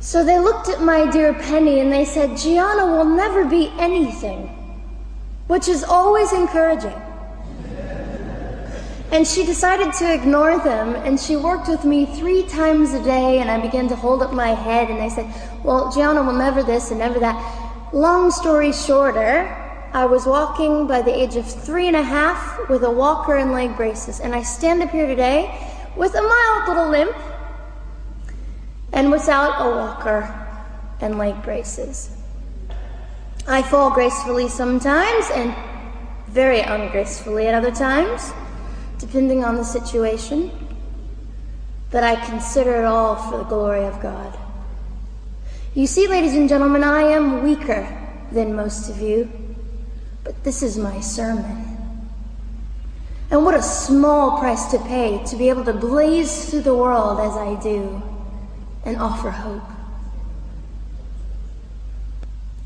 So they looked at my dear Penny and they said, Gianna will never be anything, which is always encouraging. And she decided to ignore them, and she worked with me 3 times a day, and I began to hold up my head, and they said, well, Gianna will never this and never that. Long story shorter, I was walking by the age of 3.5 with a walker and leg braces, and I stand up here today with a mild little limp and without a walker and leg braces. I fall gracefully sometimes and very ungracefully at other times, depending on the situation, but I consider it all for the glory of God. You see, ladies and gentlemen, I am weaker than most of you, but this is my sermon. And what a small price to pay to be able to blaze through the world as I do and offer hope.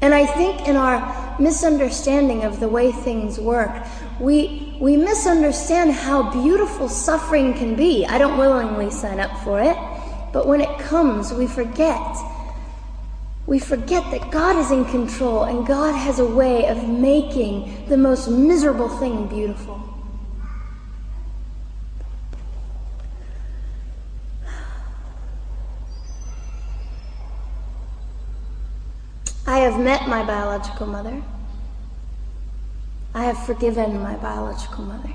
And I think in our misunderstanding of the way things work, we misunderstand how beautiful suffering can be. I don't willingly sign up for it, but when it comes, we forget. We forget that God is in control and God has a way of making the most miserable thing beautiful. I have met my biological mother. I have forgiven my biological mother.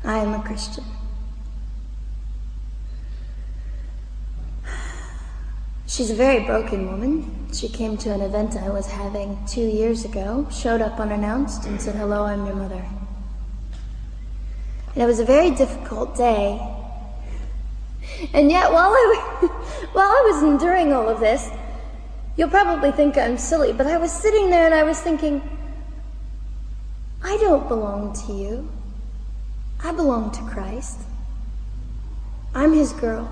I am a Christian. She's a very broken woman. She came to an event I was having 2 years ago, showed up unannounced, and said, hello, I'm your mother. And it was a very difficult day. And yet, while I was enduring all of this, you'll probably think I'm silly, but I was sitting there and I was thinking, I don't belong to you. I belong to Christ. I'm his girl,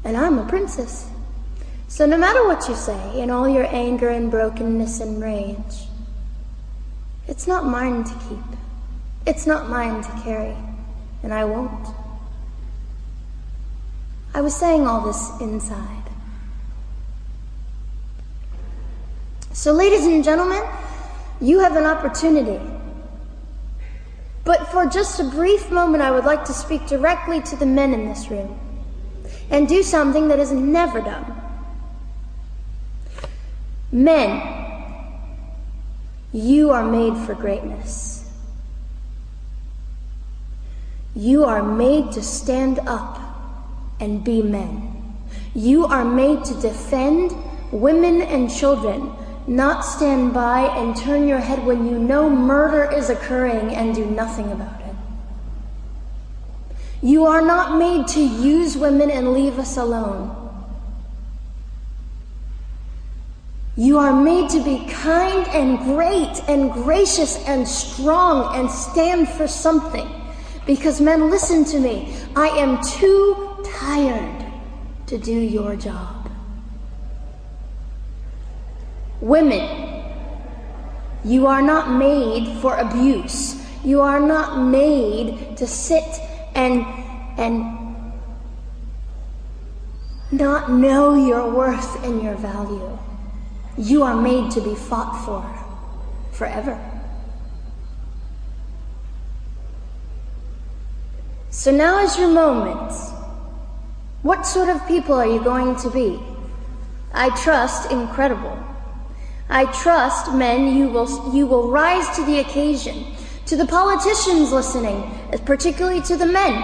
and I'm a princess. So no matter what you say, in all your anger and brokenness and rage, it's not mine to keep. It's not mine to carry, and I won't. I was saying all this inside. So ladies and gentlemen, you have an opportunity. But for just a brief moment, I would like to speak directly to the men in this room and do something that is never done. Men, you are made for greatness. You are made to stand up and be men. You are made to defend women and children, not stand by and turn your head when you know murder is occurring and do nothing about it. You are not made to use women and leave us alone. You are made to be kind and great and gracious and strong and stand for something. Because men, listen to me, I am too tired to do your job. Women, you are not made for abuse. You are not made to sit and not know your worth and your value. You are made to be fought for forever. So now is your moment. What sort of people are you going to be? I trust incredible. I trust, men, you will rise to the occasion. To the politicians listening, particularly to the men,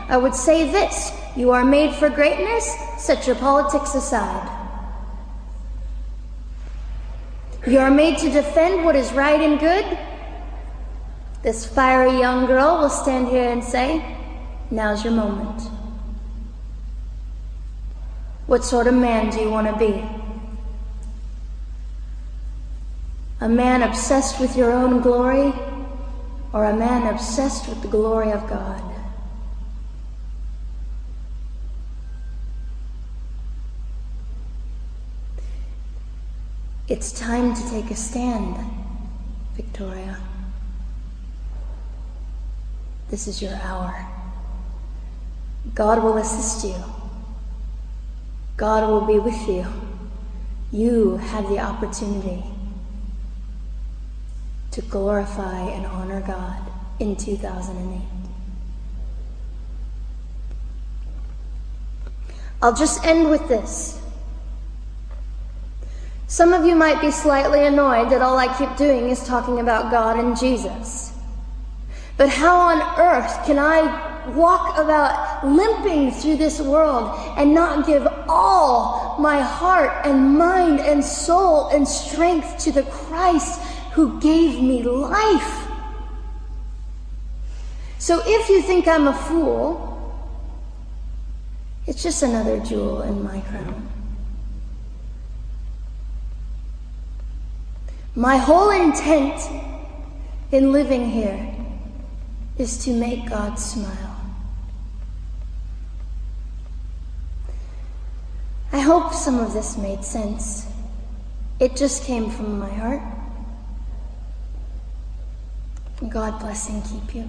I would say this: you are made for greatness, set your politics aside. You are made to defend what is right and good. This fiery young girl will stand here and say, now's your moment. What sort of man do you want to be? A man obsessed with your own glory, or a man obsessed with the glory of God? It's time to take a stand, Victoria. This is your hour. God will assist you. God will be with you. You have the opportunity to glorify and honor God in 2008. I'll just end with this. Some of you might be slightly annoyed that all I keep doing is talking about God and Jesus. But how on earth can I walk about limping through this world and not give all my heart and mind and soul and strength to the Christ who gave me life? So if you think I'm a fool, it's just another jewel in my crown. My whole intent in living here is to make God smile. I hope some of this made sense. It just came from my heart. God bless and keep you.